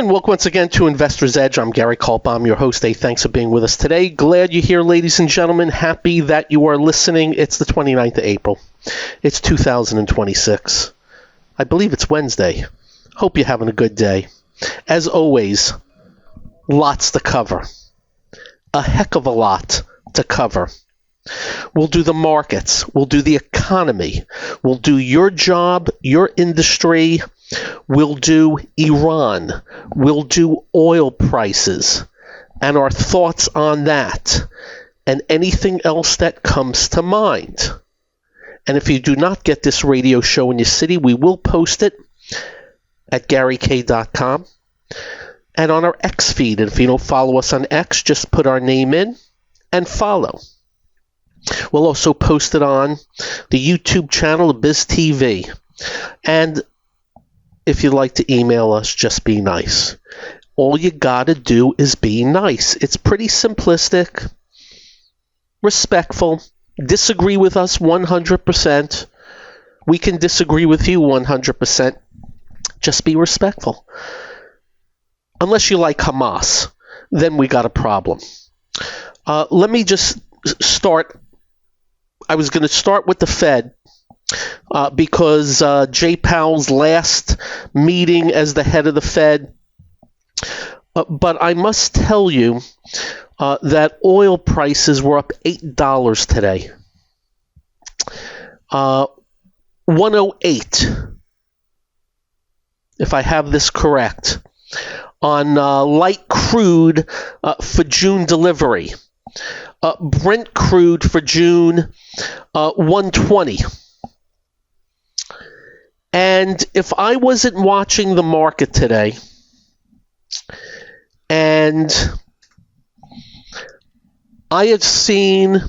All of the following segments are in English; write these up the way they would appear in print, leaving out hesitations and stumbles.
And welcome once again to Investor's Edge. I'm Gary Kaltbaum, your host. Hey, thanks for being with us today. Glad you're here, ladies and gentlemen. Happy that you are listening. It's the 29th of April. It's 2026. I believe it's Wednesday. Hope you're having a good day. As always, lots to cover. A heck of a lot to cover. We'll do the markets. We'll do the economy. We'll do your job, your industry. We'll do Iran. We'll do oil prices and our thoughts on that and anything else that comes to mind. And if you do not get this radio show in your city, we will post it at GaryK.com and on our X feed. And if you don't follow us on X, just put our name in and follow. We'll also post it on the YouTube channel of BizTV. And if you'd like to email us, just be nice. All you gotta do is be nice. It's pretty simplistic, respectful. Disagree with us 100%. We can disagree with you 100%. Just be respectful. Unless you like Hamas, then we got a problem. Let me just start. I was going to start with the Fed because Jay Powell's last meeting as the head of the Fed. But I must tell you that oil prices were up $8 today. 108, if I have this correct, on light crude for June delivery. Brent crude for June, 120. And if I wasn't watching the market today, and I had seen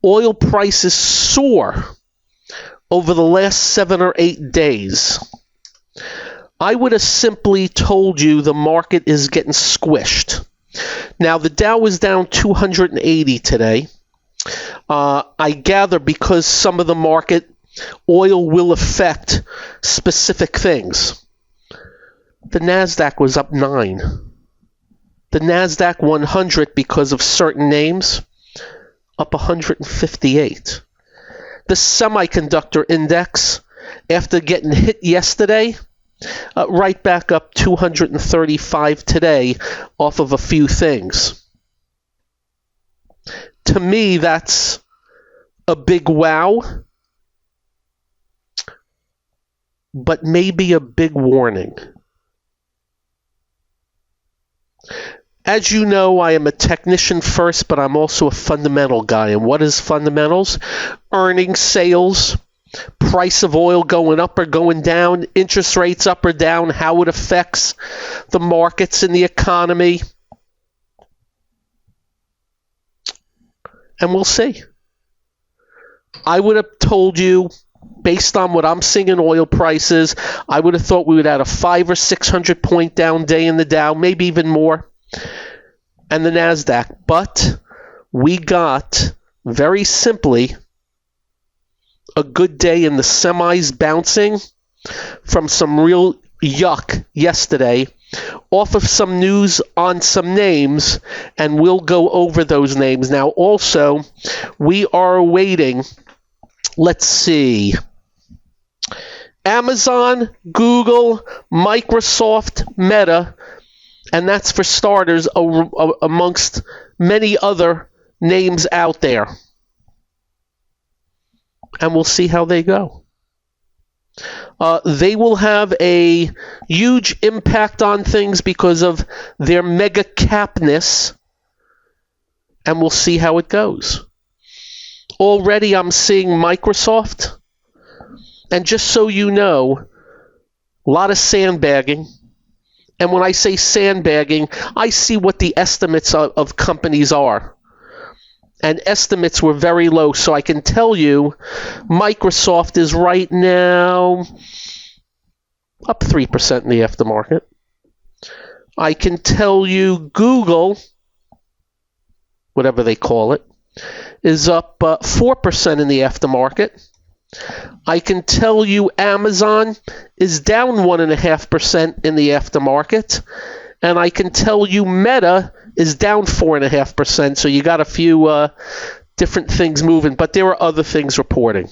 oil prices soar over the last 7 or 8 days, I would have simply told you the market is getting squished. Now, the Dow was down 280 today. I gather because some of the market oil will affect specific things. The NASDAQ was up 9. The NASDAQ 100, because of certain names, up 158. The Semiconductor Index, after getting hit yesterday, right back up 235 today off of a few things. To me, that's a big wow, but maybe a big warning. As you know, I am a technician first, but I'm also a fundamental guy. And what is fundamentals? Earnings, sales, price of oil going up or going down, interest rates up or down, how it affects the markets and the economy. And we'll see. I would have told you, based on what I'm seeing in oil prices, I would have thought we would have a 500 or 600 point down day in the Dow, maybe even more, and the NASDAQ. But we got, very simply, a good day in the semis bouncing from some real yuck yesterday off of some news on some names, and we'll go over those names. Now, also, we are awaiting, let's see, Amazon, Google, Microsoft, Meta, and that's for starters amongst many other names out there. And we'll see how they go. They will have a huge impact on things because of their mega capness, and we'll see how it goes. Already I'm seeing Microsoft, and just so you know, a lot of sandbagging. And when I say sandbagging, I see what the estimates of companies are. And estimates were very low, so I can tell you Microsoft is right now up 3% in the aftermarket. I can tell you Google, whatever they call it, is up 4% in the aftermarket. I can tell you Amazon is down 1.5% in the aftermarket, and I can tell you Meta is down 4.5%. So you got a few different things moving, but there are other things reporting.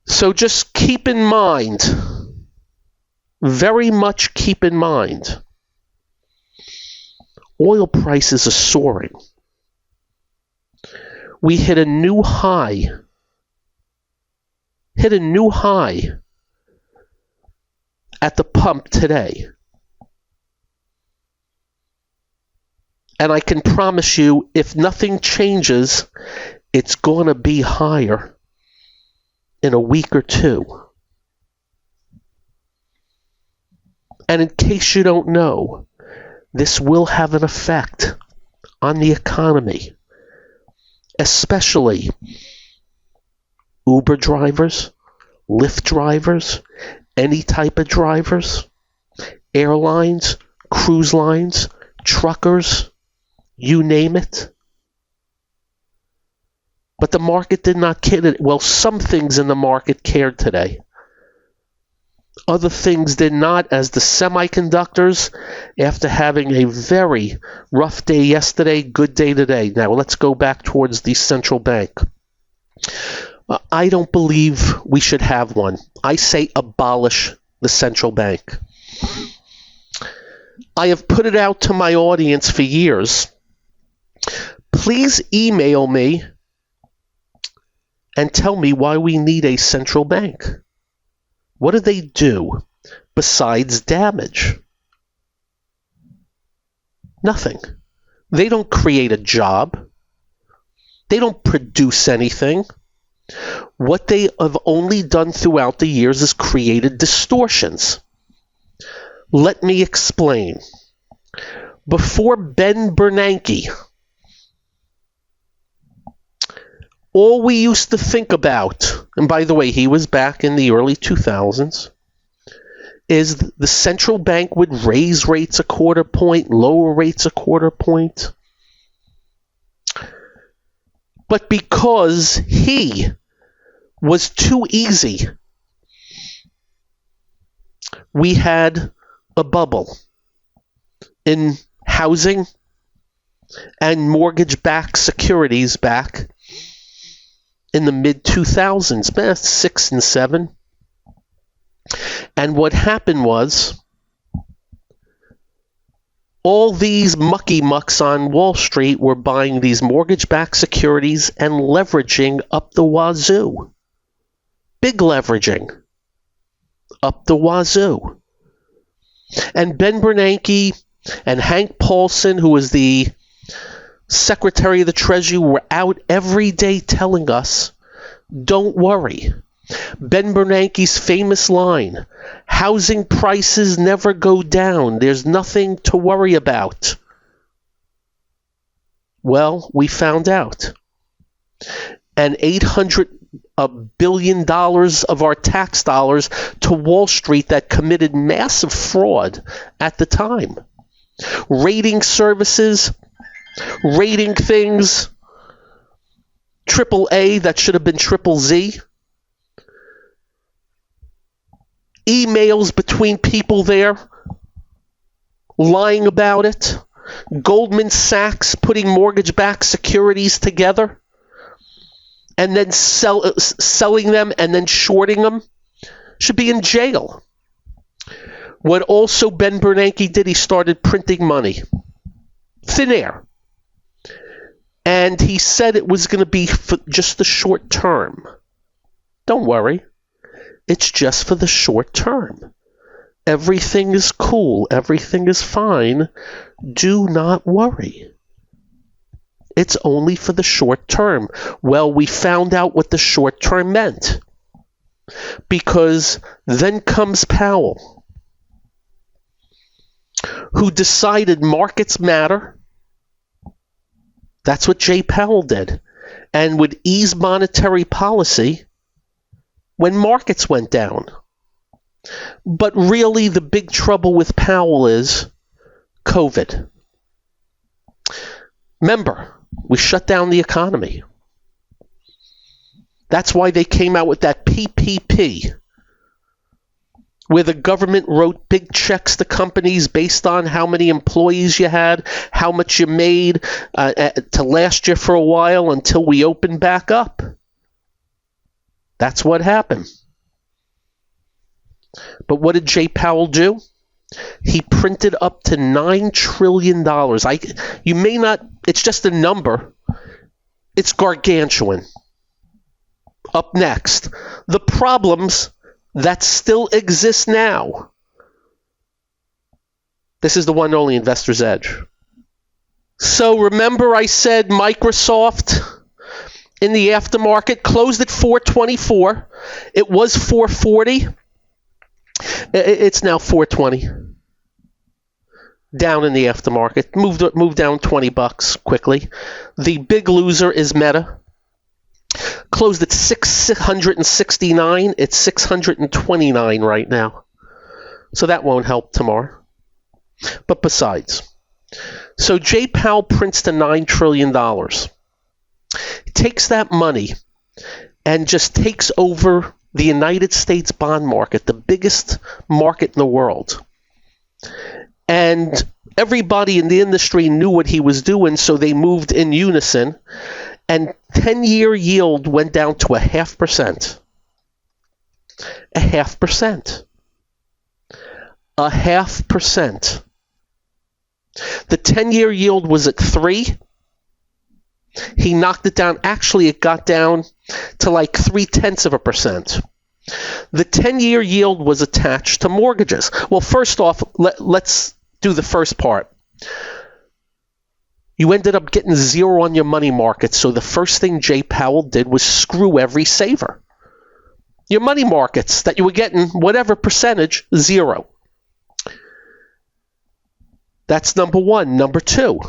So just keep in mind, very much keep in mind, oil prices are soaring. We hit a new high at the pump today. And I can promise you, if nothing changes, it's going to be higher in a week or two. And in case you don't know, this will have an effect on the economy, especially Uber drivers, Lyft drivers, any type of drivers, airlines, cruise lines, truckers, you name it. But the market did not care. Well, some things in the market cared today. Other things did not, as the semiconductors, after having a very rough day yesterday, good day today. Now, let's go back towards the central bank. I don't believe we should have one. I say abolish the central bank. I have put it out to my audience for years. Please email me and tell me why we need a central bank. What do they do besides damage? Nothing. They don't create a job. They don't produce anything. What they have only done throughout the years is created distortions. Let me explain. Before Ben Bernanke, all we used to think about, and by the way, he was back in the early 2000s, is the central bank would raise rates a quarter point, lower rates a quarter point. But because he was too easy, we had a bubble in housing and mortgage-backed securities back in the mid-2000s, 6 and 7. And what happened was all these mucky-mucks on Wall Street were buying these mortgage-backed securities and leveraging up the wazoo. Big leveraging up the wazoo. And Ben Bernanke and Hank Paulson, who was the Secretary of the Treasury, were out every day telling us, don't worry. Ben Bernanke's famous line, housing prices never go down. There's nothing to worry about. Well, we found out. And $800 billion of our tax dollars to Wall Street that committed massive fraud at the time. Rating services, rating things, triple A that should have been triple Z. Emails between people there, lying about it. Goldman Sachs putting mortgage-backed securities together and then selling them and then shorting them. Should be in jail. What also Ben Bernanke did, he started printing money. Thin air. And he said it was going to be for just the short term. Don't worry. It's just for the short term. Everything is cool. Everything is fine. Do not worry. It's only for the short term. Well, we found out what the short term meant. Because then comes Powell, who decided markets matter. That's what Jay Powell did. And would ease monetary policy when markets went down. But really, the big trouble with Powell is COVID. Remember, we shut down the economy. That's why they came out with that PPP, where the government wrote big checks to companies based on how many employees you had, how much you made, to last you for a while until we open back up. That's what happened. But what did Jay Powell do? He printed up to $9 trillion. You may not, it's just a number. It's gargantuan. Up next, the problems that still exist now. This is the one and only Investor's Edge. So remember I said Microsoft in the aftermarket closed at 424. It was 440. It's now 420. Down in the aftermarket. Moved down $20 quickly. The big loser is Meta. Closed at 669. It's 629 right now. So that won't help tomorrow. But besides. So Jay Powell prints to $9 trillion. He takes that money and just takes over the United States bond market, the biggest market in the world. And everybody in the industry knew what he was doing, so they moved in unison. And 10-year yield went down to 0.5%. 0.5%. 0.5%. The 10-year yield was at 3. He knocked it down. Actually, it got down to like 0.3%. The 10-year yield was attached to mortgages. Well, first off, let's do the first part. You ended up getting 0 on your money market, so the first thing Jay Powell did was screw every saver. Your money markets that you were getting, whatever percentage, 0. That's number one. Number two,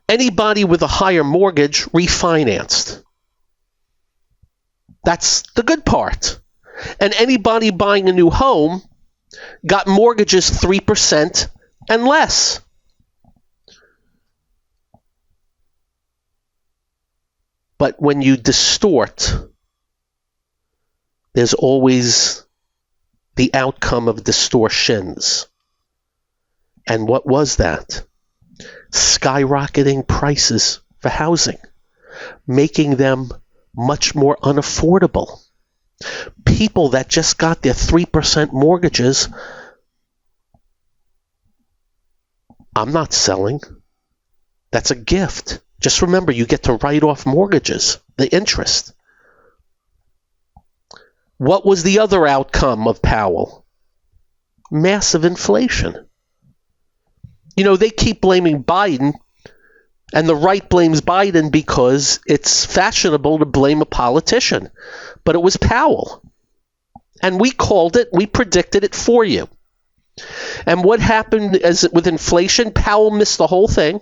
anybody with a higher mortgage refinanced. That's the good part. And anybody buying a new home got mortgages 3% and less. But when you distort, there's always the outcome of distortions. And what was that? Skyrocketing prices for housing, making them much more unaffordable. People that just got their 3% mortgages, I'm not selling. That's a gift. Just remember, you get to write off mortgages, the interest. What was the other outcome of Powell? Massive inflation. You know, they keep blaming Biden, and the right blames Biden because it's fashionable to blame a politician. But it was Powell. And we called it, we predicted it for you. And what happened with inflation? Powell missed the whole thing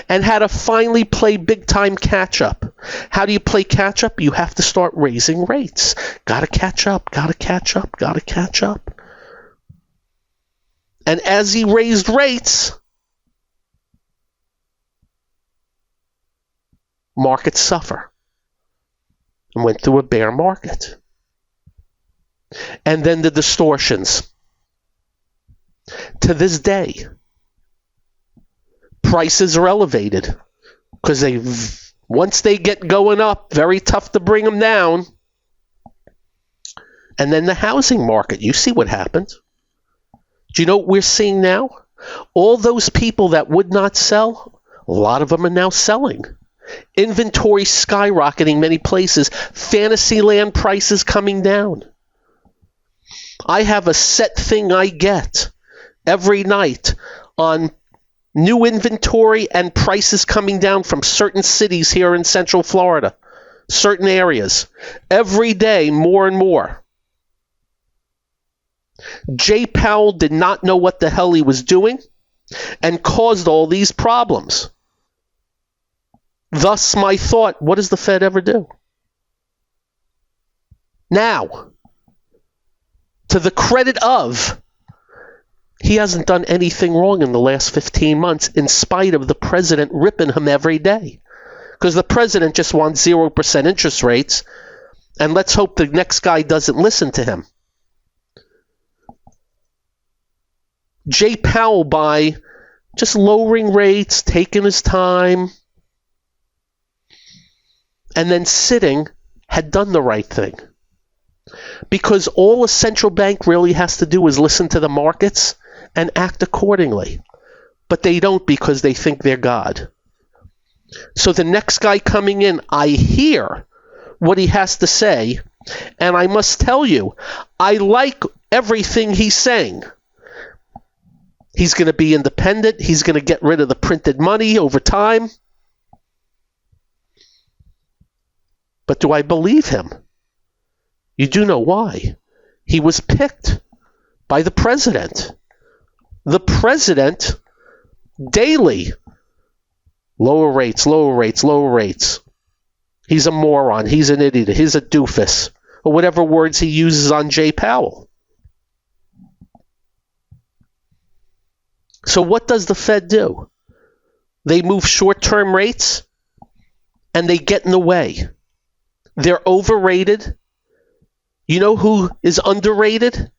and had to finally play big-time catch-up. How do you play catch-up? You have to start raising rates. Gotta catch up, gotta catch up, gotta catch up. And as he raised rates, markets suffer and went through a bear market. And then the distortions. To this day, prices are elevated because once they get going up, very tough to bring them down. And then the housing market, you see what happened. Do you know what we're seeing now? All those people that would not sell, a lot of them are now selling. Inventory skyrocketing many places. Fantasyland prices coming down. I have a set thing I get every night on new inventory and prices coming down from certain cities here in Central Florida, certain areas. Every day, more and more. Jay Powell did not know what the hell he was doing and caused all these problems. Thus, my thought, what does the Fed ever do? Now, to the credit of, he hasn't done anything wrong in the last 15 months in spite of the president ripping him every day. because the president just wants 0% interest rates, and let's hope the next guy doesn't listen to him. Jay Powell, by just lowering rates, taking his time, and then sitting, had done the right thing. Because all a central bank really has to do is listen to the markets and act accordingly. But they don't, because they think they're God. So the next guy coming in, I hear what he has to say, and I must tell you, I like everything he's saying. He's going to be independent. He's going to get rid of the printed money over time. But do I believe him? You do know why. He was picked by the president. The president daily. Lower rates, lower rates, lower rates. He's a moron. He's an idiot. He's a doofus. Or whatever words he uses on Jay Powell. So what does the Fed do? They move short-term rates and they get in the way. They're overrated. You know who is underrated?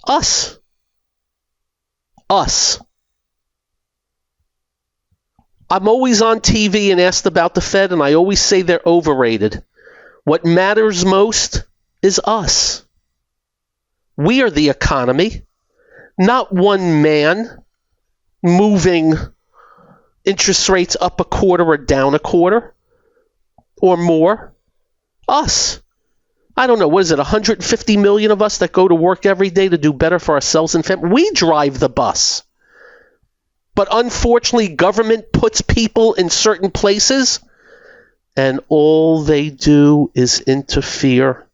Us. Us. I'm always on TV and asked about the Fed, and I always say they're overrated. What matters most is us. We are the economy, not one man moving interest rates up a quarter or down a quarter or more. Us. I don't know, what is it, 150 million of us that go to work every day to do better for ourselves and family? We drive the bus. But unfortunately, government puts people in certain places, and all they do is interfere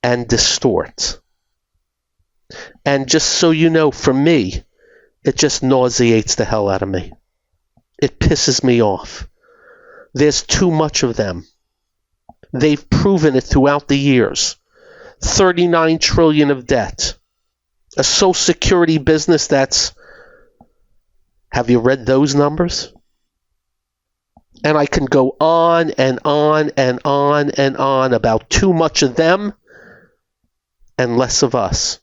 and distort. And just so you know, for me, it just nauseates the hell out of me. It pisses me off. There's too much of them. They've proven it throughout the years. 39 trillion of debt. A Social Security business that's... Have you read those numbers? And I can go on and on and on and on about too much of them and less of us.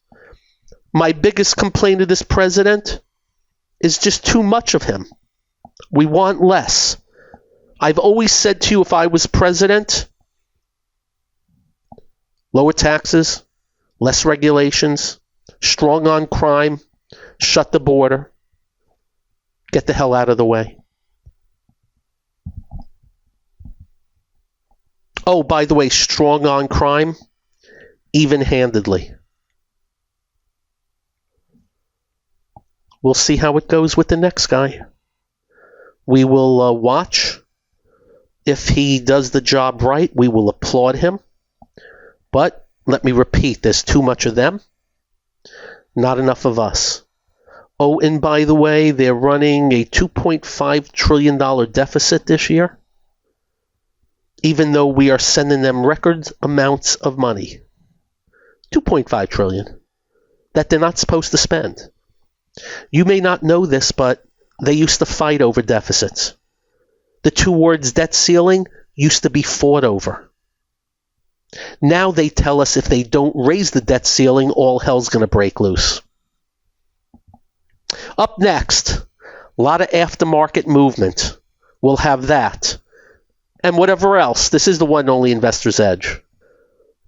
My biggest complaint of this president is just too much of him. We want less. I've always said to you, if I was president, lower taxes, less regulations, strong on crime, shut the border, get the hell out of the way. Oh, by the way, strong on crime, even-handedly. We'll see how it goes with the next guy. We will watch. If he does the job right, we will applaud him. But let me repeat, there's too much of them, not enough of us. Oh, and by the way, they're running a $2.5 trillion deficit this year, even though we are sending them record amounts of money. $2.5 trillion that they're not supposed to spend. You may not know this, but they used to fight over deficits. The two words debt ceiling used to be fought over. Now they tell us if they don't raise the debt ceiling, all hell's going to break loose. Up next, a lot of aftermarket movement. We'll have that. And whatever else. This is the one and only Investor's Edge.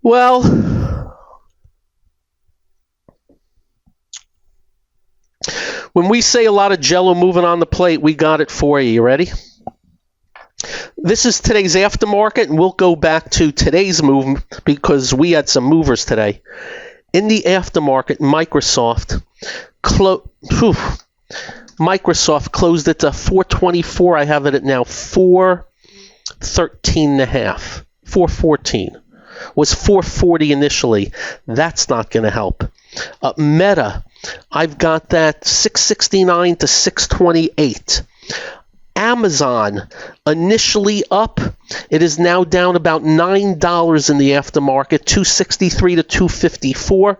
Well, when we say a lot of jello moving on the plate, we got it for you. You ready? This is today's aftermarket, and we'll go back to today's move because we had some movers today. In the aftermarket, Microsoft closed it to 424. I have it at now 413.5. 414 was 440 initially. That's not going to help. Meta, I've got that 669 to 628. Amazon, initially up, it is now down about $9 in the aftermarket, 263 to 254.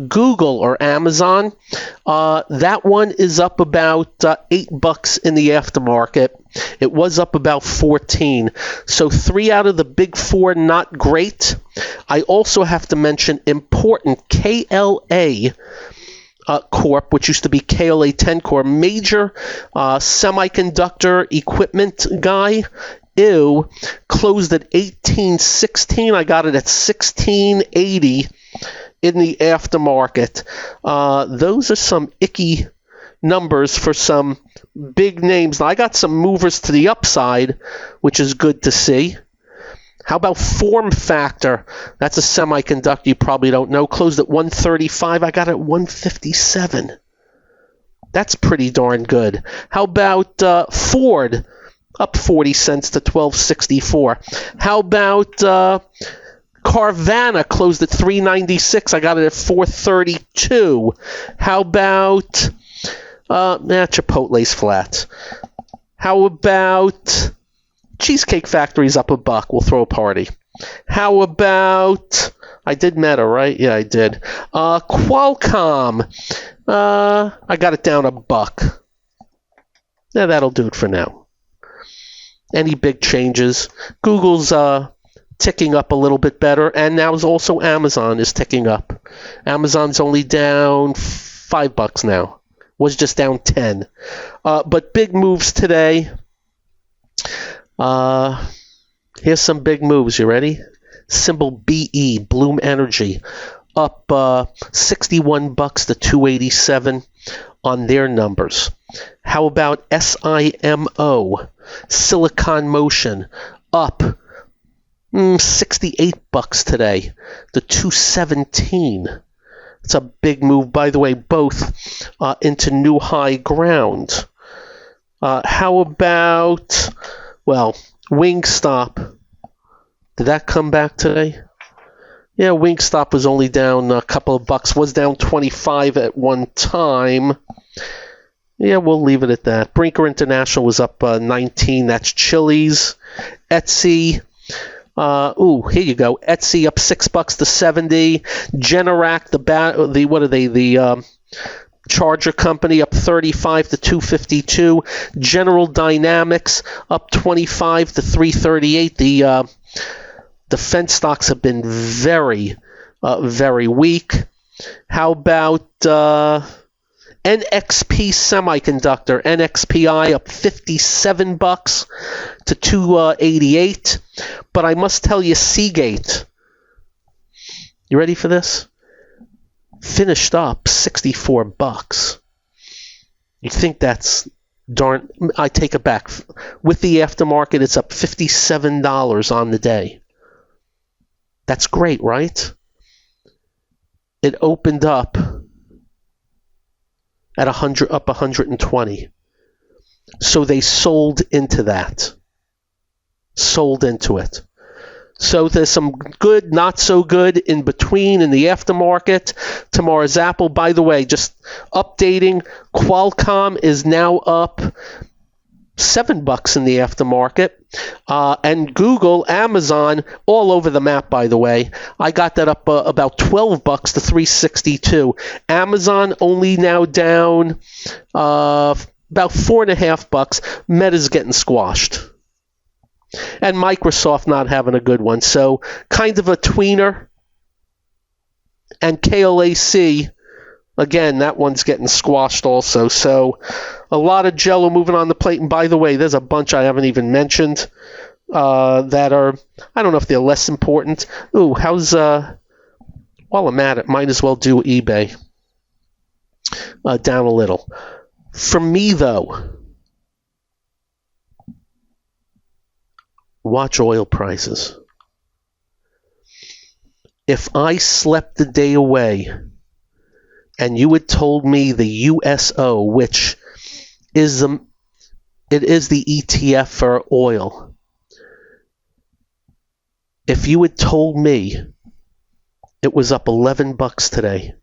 Google or Amazon, that one is up about $8 in the aftermarket. It was up about 14. So 3 out of the big 4 not great. I also have to mention important KLA Corp, which used to be KLA Tencor, major semiconductor equipment guy. Closed at 1816. I got it at 1680 in the aftermarket. Those are some icky numbers for some big names. Now, I got some movers to the upside, which is good to see. How about Form Factor? That's a semiconductor you probably don't know. Closed at 135. I got it at 157. That's pretty darn good. How about Ford? Up 40 cents to 1264. How about Carvana? Closed at 396. I got it at 432. How about Chipotle's flat. How about Cheesecake Factory's up $1? We'll throw a party. How about, I did Meta, right? Yeah, I did. Qualcomm. I got it down $1. Yeah, that'll do it for now. Any big changes? Google's ticking up a little bit better, and now is also Amazon is ticking up. Amazon's only down $5 now. Was just down 10. But big moves today. Here's some big moves. You ready? Symbol BE, Bloom Energy, up $61 to 287 on their numbers. How about SIMO, Silicon Motion, up $68 today to 217. It's a big move, by the way, both into new high ground. How about, Wingstop? Did that come back today? Yeah, Wingstop was only down a couple of bucks. Was down 25 at one time. Yeah, we'll leave it at that. Brinker International was up 19. That's Chili's. Etsy. Here you go. Etsy up $6 to 70. Generac, the charger company, up 35 to 252. General Dynamics up 25 to 338. The defense stocks have been very, very weak. How about NXP Semiconductor? NXPI up $57 to 288. But I must tell you, Seagate. You ready for this? Finished up $64. You think that's darn? I take it back. With the aftermarket, it's up $57 on the day. That's great, right? It opened up at 100, up 120. So they sold into that. Sold into it. So there's some good, not so good in between in the aftermarket. Tomorrow's Apple, by the way, just updating, Qualcomm is now up $7 in the aftermarket. And Google, Amazon, all over the map, by the way. I got that up about $12 to 362. Amazon only now down about $4.50. Meta's getting squashed. And Microsoft not having a good one. So kind of a tweener. And KLAC, again, that one's getting squashed also. So a lot of jello moving on the plate. And by the way, there's a bunch I haven't even mentioned that are, I don't know if they're less important. How's, while I'm at it, might as well do eBay. Down a little. For me, though, watch oil prices. If I slept the day away and you had told me the USO, which is the ETF for oil, if you had told me it was up $11 today,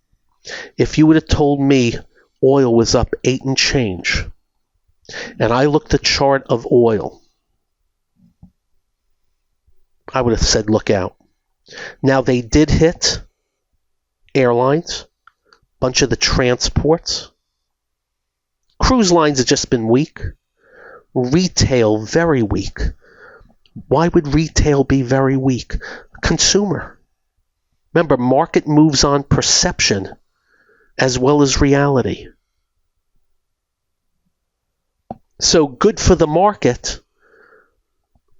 if you would have told me oil was up 8 and change, and I looked at the chart of oil, I would have said, look out. Now, they did hit airlines, bunch of the transports. Cruise lines have just been weak. Retail, very weak. Why would retail be very weak? Consumer. Remember, market moves on perception as well as reality. So good for the market.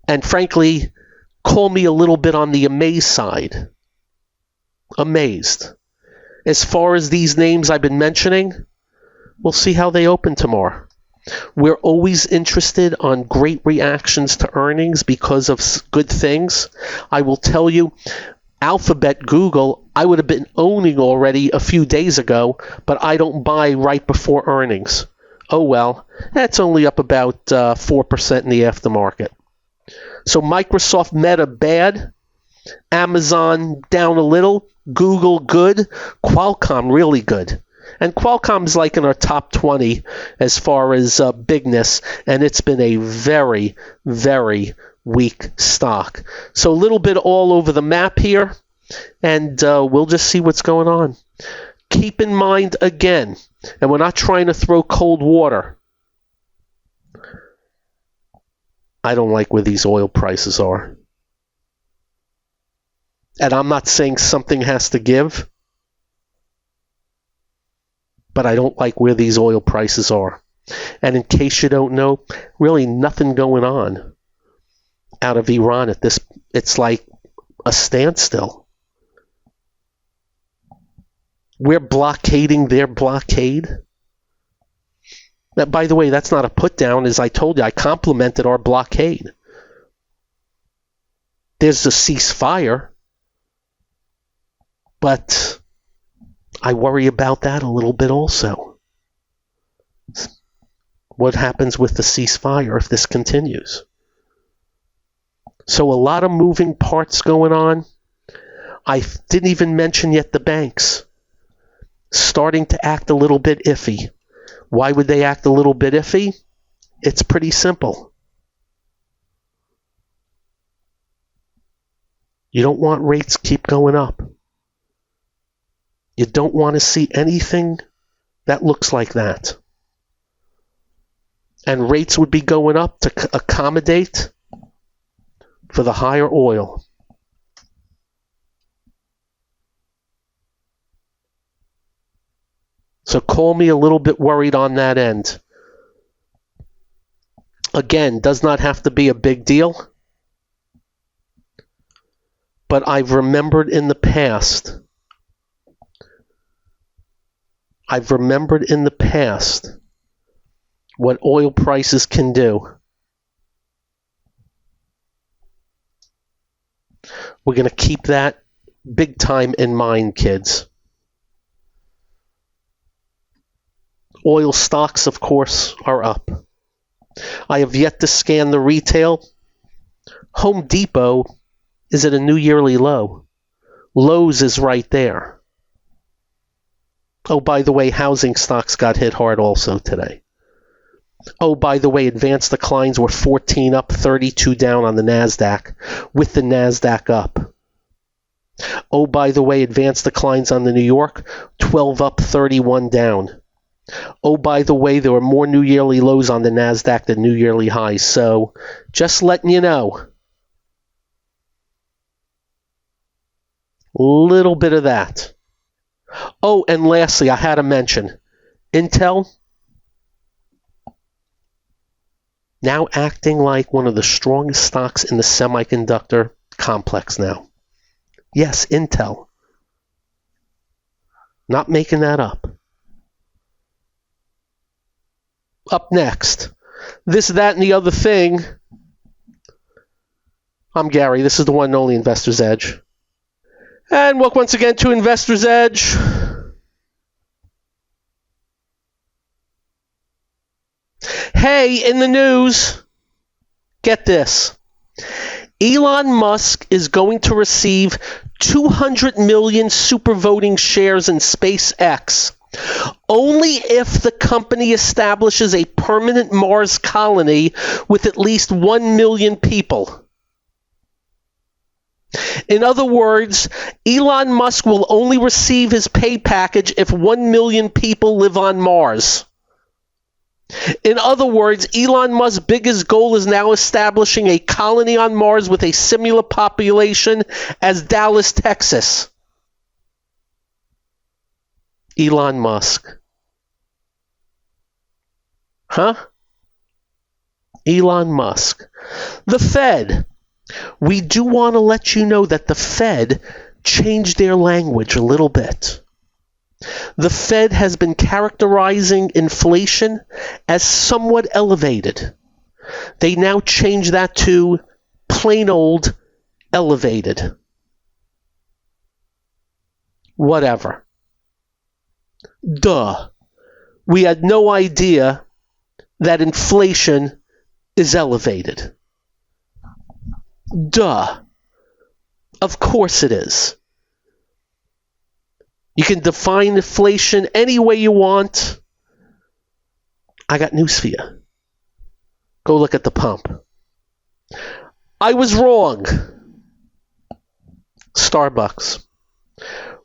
And frankly, call me a little bit on the amazed side. Amazed. As far as these names I've been mentioning, we'll see how they open tomorrow. We're always interested on great reactions to earnings because of good things. I will tell you, Alphabet, Google, I would have been owning already a few days ago, but I don't buy right before earnings. Oh well, that's only up about 4% in the aftermarket. So Microsoft, Meta, bad. Amazon, down a little. Google, good. Qualcomm, really good. And Qualcomm's like in our top 20 as far as bigness, and it's been a very, very weak stock. So a little bit all over the map here, and we'll just see what's going on. Keep in mind, again, and we're not trying to throw cold water, I don't like where these oil prices are. And I'm not saying something has to give, but I don't like where these oil prices are. And in case you don't know, really nothing going on out of Iran at this. It's like a standstill. We're blockading their blockade. Now, by the way, that's not a put down. As I told you, I complimented our blockade. There's a ceasefire, but I worry about that a little bit also. What happens with the ceasefire if this continues? So a lot of moving parts going on. I didn't even mention yet the banks starting to act a little bit iffy. Why would they act a little bit iffy? It's pretty simple. You don't want rates keep going up. You don't want to see anything that looks like that. And rates would be going up to accommodate for the higher oil. So call me a little bit worried on that end. Again, does not have to be a big deal. But I've remembered in the past. What oil prices can do. We're going to keep that big time in mind, kids. Oil stocks, of course, are up. I have yet to scan the retail. Home Depot is at a new yearly low. Lowe's is right there. Oh, by the way, housing stocks got hit hard also today. Oh, by the way, advanced declines were 14 up, 32 down on the NASDAQ, with the NASDAQ up. Oh, by the way, advanced declines on the New York, 12 up, 31 down. Oh, by the way, there were more new yearly lows on the NASDAQ than new yearly highs. So, just letting you know. Little bit of that. Oh, and lastly, I had to mention, Intel now acting like one of the strongest stocks in the semiconductor complex now. Yes, Intel. Not making that up. Up next, this, that, and the other thing. I'm Gary. This is the one and only Investor's Edge. And welcome once again to Investor's Edge. Hey, in the news, get this. Elon Musk is going to receive 200 million super voting shares in SpaceX Only if the company establishes a permanent Mars colony with at least 1 million people. In other words, Elon Musk will only receive his pay package if 1 million people live on Mars. In other words, Elon Musk's biggest goal is now establishing a colony on Mars with a similar population as Dallas, Texas. Elon Musk. Huh? Elon Musk. The Fed. We do want to let you know that the Fed changed their language a little bit. The Fed has been characterizing inflation as somewhat elevated. They now change that to plain old elevated. Whatever. Duh. We had no idea that inflation is elevated. Duh. Of course it is. You can define inflation any way you want. I got news for you. Go look at the pump. I was wrong. Starbucks.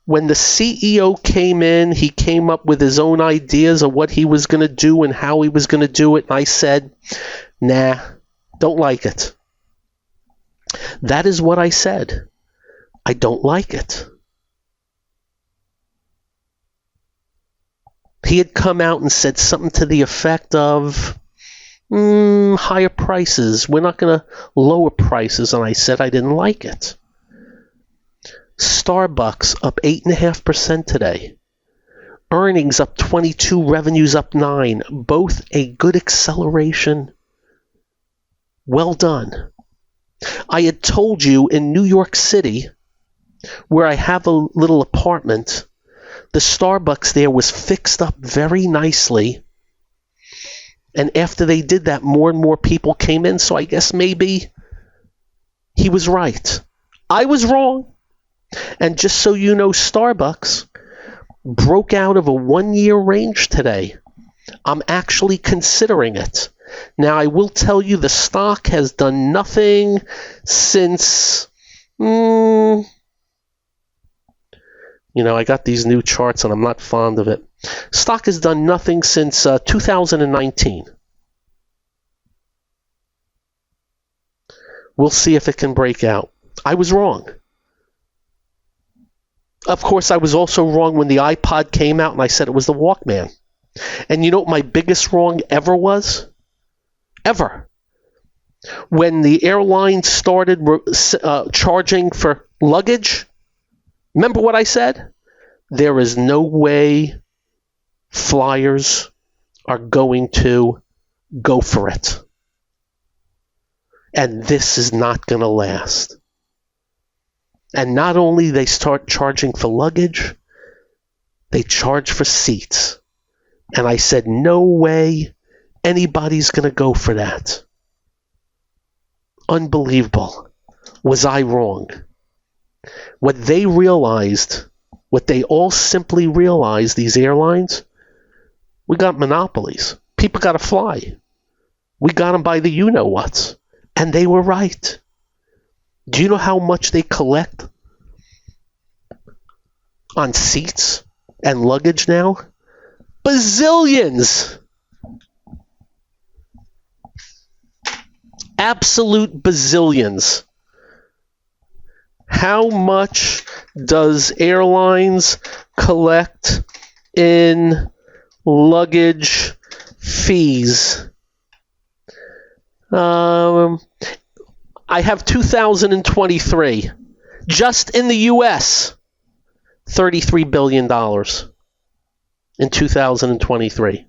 When the CEO came in, he came up with his own ideas of what he was going to do and how he was going to do it. And I said, nah, don't like it. That is what I said. I don't like it. He had come out and said something to the effect of, higher prices. We're not going to lower prices. And I said I didn't like it. Starbucks up 8.5% today. Earnings up 22, revenues up 9. Both a good acceleration. Well done. I had told you in New York City, where I have a little apartment, the Starbucks there was fixed up very nicely. And after they did that, more and more people came in. So I guess maybe he was right. I was wrong. And just so you know, Starbucks broke out of a 1-year range today. I'm actually considering it. Now, I will tell you the stock has done nothing since, I got these new charts and I'm not fond of it. Stock has done nothing since 2019. We'll see if it can break out. I was wrong. Of course, I was also wrong when the iPod came out and I said it was the Walkman. And you know what my biggest wrong ever was? Ever. When the airline started charging for luggage, remember what I said? There is no way flyers are going to go for it. And this is not going to last. And not only they start charging for luggage, they charge for seats. And I said, no way anybody's going to go for that. Unbelievable. Was I wrong? What they realized, what they all simply realized, these airlines, we got monopolies. People got to fly. We got them by the you-know-whats. And they were right. Do you know how much they collect on seats and luggage now? Bazillions! Absolute bazillions. How much does airlines collect in luggage fees? I have 2023. Just in the U.S., $33 billion in 2023.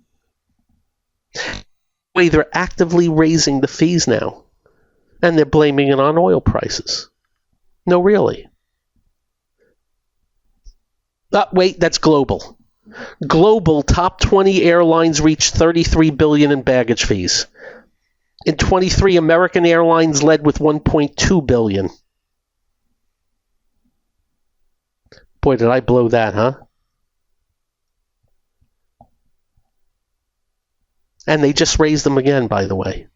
Way they're actively raising the fees now. And they're blaming it on oil prices. No, really. Wait, that's global. Global top 20 airlines reached $33 billion in baggage fees. In 23, American Airlines led with $1.2 billion. Boy, did I blow that, huh? And they just raised them again, by the way.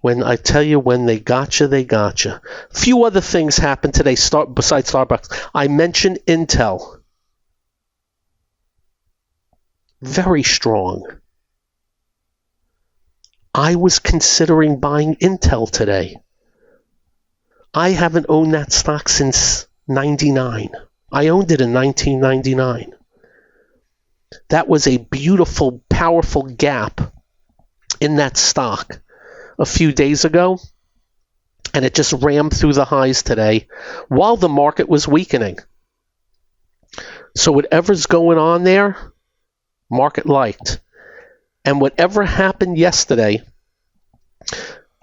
When I tell you, when they got you, they got you. A few other things happened today besides Starbucks. I mentioned Intel. Very strong. I was considering buying Intel today. I haven't owned that stock since 99. I owned it in 1999. That was a beautiful, powerful gap in that stock a few days ago, and it just rammed through the highs today while the market was weakening. So whatever's going on there, market liked. And whatever happened yesterday,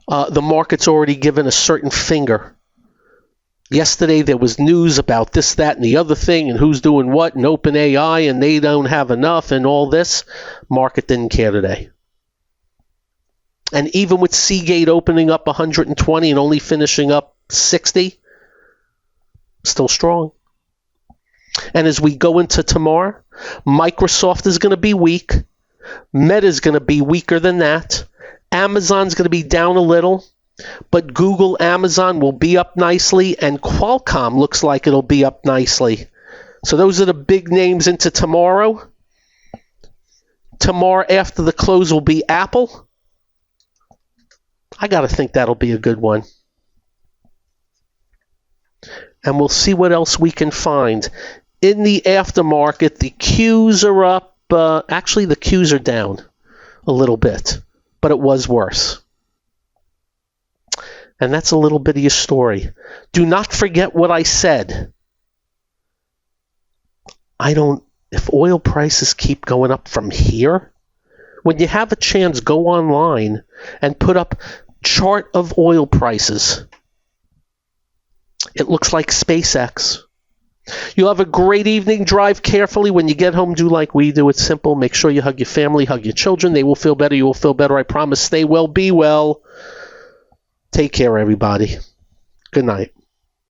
the market's already given a certain finger. Yesterday there was news about this, that, and the other thing, and who's doing what, and OpenAI, and they don't have enough, and all this. Market didn't care today. And even with Seagate opening up 120 and only finishing up 60, still strong. And as we go into tomorrow, Microsoft is going to be weak. Meta is going to be weaker than that. Amazon's going to be down a little. But Google, Amazon will be up nicely. And Qualcomm looks like it'll be up nicely. So those are the big names into tomorrow. Tomorrow after the close will be Apple. I got to think that'll be a good one. And we'll see what else we can find. In the aftermarket, the Qs are up. Actually, the Qs are down a little bit, but it was worse. And that's a little bit of your story. Do not forget what I said. If oil prices keep going up from here, when you have a chance, go online and put up chart of oil prices. It looks like SpaceX. You'll have a great evening. Drive carefully. When you get home, do like we do. It's simple. Make sure you hug your family, hug your children. They will feel better. You will feel better. I promise. Stay well. Be well. Take care, everybody. Good night.